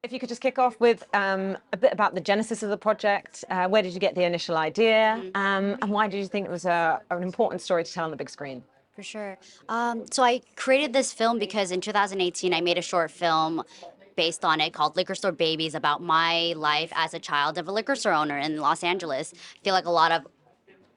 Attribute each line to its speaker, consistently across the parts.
Speaker 1: If you could just kick off with a bit about the genesis of the project, where did you get the initial idea, and why did you think it was an important story to tell on the big screen?
Speaker 2: For sure. So I created this film because in 2018 I made a short film based on it called Liquor Store Babies about my life as a child of a liquor store owner in Los Angeles. I feel like a lot of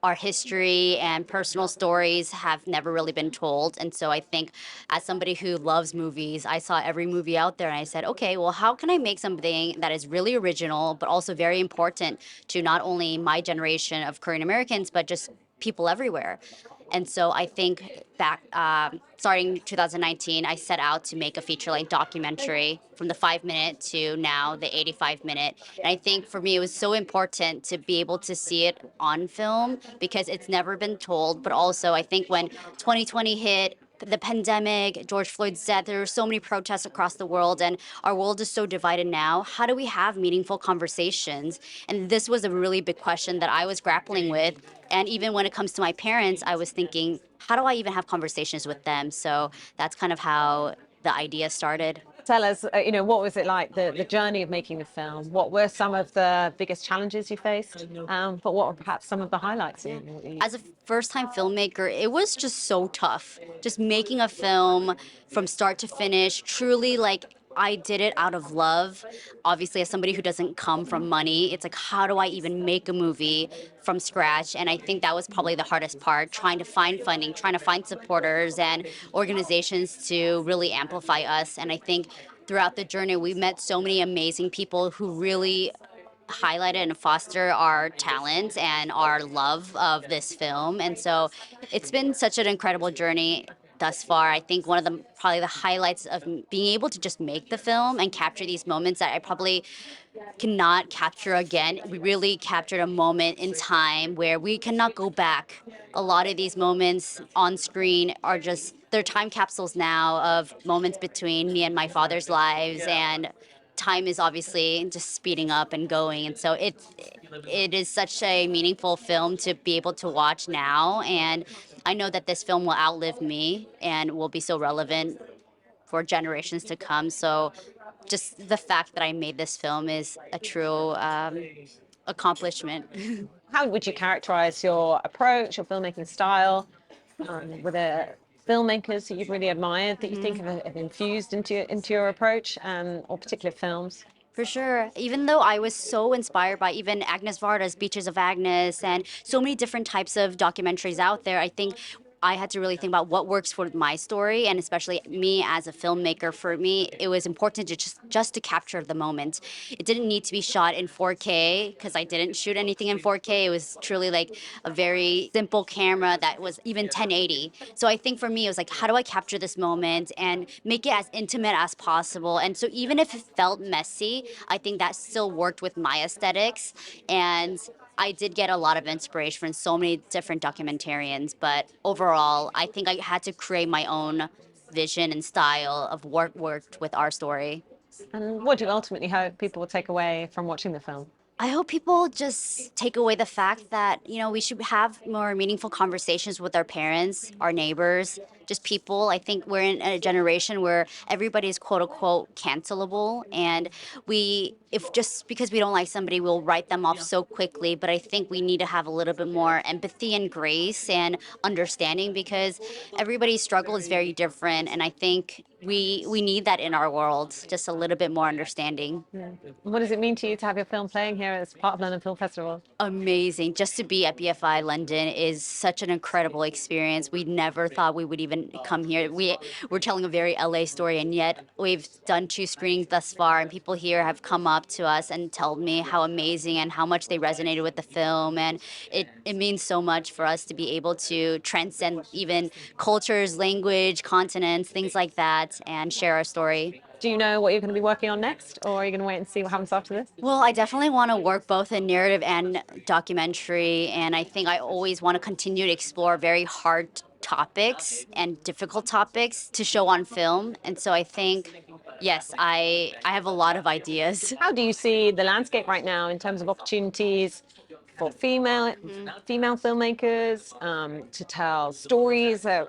Speaker 2: our history and personal stories have never really been told. And so I think as somebody who loves movies, I saw every movie out there and I said, okay, well, how can I make something that is really original, but also very important to not only my generation of Korean Americans, but just people everywhere. And so I think back, starting 2019, I set out to make a feature-length documentary from the 5 minute to now the 85 minute. And I think for me, it was so important to be able to see it on film because it's never been told. But also, I think when 2020 hit, the pandemic, George Floyd's death, there were so many protests across the world, and our world is so divided now. How do we have meaningful conversations? And this was a really big question that I was grappling with. And even when it comes to my parents, I was thinking, how do I even have conversations with them? So that's kind of how the idea started.
Speaker 1: Tell us, what was it like, the journey of making the film? What were some of the biggest challenges you faced? But what were perhaps some of the highlights?
Speaker 2: As a first time filmmaker, it was just so tough. Just making a film from start to finish, truly like I did it out of love. Obviously, as somebody who doesn't come from money, it's like, how do I even make a movie from scratch? And I think that was probably the hardest part, trying to find funding, trying to find supporters and organizations to really amplify us. And I think throughout the journey, we met so many amazing people who really highlighted and foster our talent and our love of this film. And so it's been such an incredible journey thus far. I think one of the probably the highlights of being able to just make the film and capture these moments that I probably cannot capture again. We really captured a moment in time where we cannot go back. A lot of these moments on screen are just they're time capsules now of moments between me and my father's lives, and time is obviously just speeding up and going, and so it is such a meaningful film to be able to watch now. And I know that this film will outlive me and will be so relevant for generations to come. So just the fact that I made this film is a true accomplishment.
Speaker 1: How would you characterize your approach, your filmmaking style? Were there filmmakers that you've really admired that you think have infused into your approach, or particular films?
Speaker 2: For sure. Even though I was so inspired by even Agnes Varda's Beaches of Agnes and so many different types of documentaries out there, I think I had to really think about what works for my story, and especially me as a filmmaker. For me, it was important to just to capture the moment. It didn't need to be shot in 4K because I didn't shoot anything in 4K. It was truly like a very simple camera that was even 1080. So I think for me, it was like, how do I capture this moment and make it as intimate as possible? And so even if it felt messy, I think that still worked with my aesthetics. And I did get a lot of inspiration from so many different documentarians, but overall, I think I had to create my own vision and style of what worked with our story.
Speaker 1: And what do you ultimately hope people will take away from watching the film?
Speaker 2: I hope people just take away the fact that, we should have more meaningful conversations with our parents, our neighbors, just people. I think we're in a generation where everybody is quote unquote cancelable. And if just because we don't like somebody, we'll write them off so quickly. But I think we need to have a little bit more empathy and grace and understanding because everybody's struggle is very different. And I think we need that in our world, just a little bit more understanding.
Speaker 1: What does it mean to you to have your film playing here as part of London Film Festival?
Speaker 2: Amazing. Just to be at BFI London is such an incredible experience. We never thought we would even come here. We're telling a very LA story, and yet we've done 2 screenings thus far, and people here have come up to us and told me how amazing and how much they resonated with the film. And it means so much for us to be able to transcend even cultures, language, continents, things like that, and share our story.
Speaker 1: Do you know what you're going to be working on next, or are you going to wait and see what happens after this?
Speaker 2: Well, I definitely want to work both in narrative and documentary, and I think I always want to continue to explore very hard topics and difficult topics to show on film. And so I think, yes, I have a lot of ideas.
Speaker 1: How do you see the landscape right now in terms of opportunities for female filmmakers to tell stories that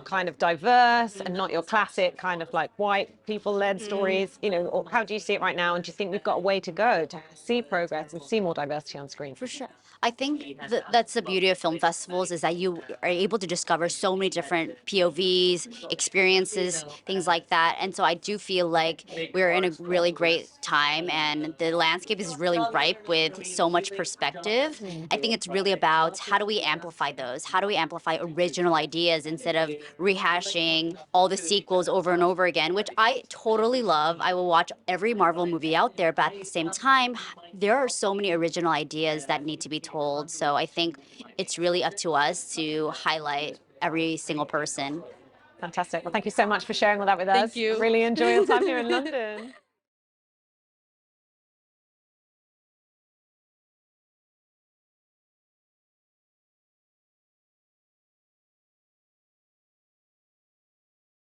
Speaker 1: kind of diverse and not your classic kind of like white people-led stories. Or how do you see it right now? And do you think we've got a way to go to see progress and see more diversity on screen?
Speaker 2: For sure. I think that's the beauty of film festivals is that you are able to discover so many different POVs, experiences, things like that. And so I do feel like we're in a really great time and the landscape is really ripe with so much perspective. I think it's really about how do we amplify those? How do we amplify original ideas instead of rehashing all the sequels over and over again, which I totally love. I will watch every Marvel movie out there, but at the same time, there are so many original ideas that need to be told. So I think it's really up to us to highlight every single person.
Speaker 1: Fantastic. Well, thank you so much for sharing all that with us.
Speaker 3: Thank you.
Speaker 1: Really enjoy your time here in London.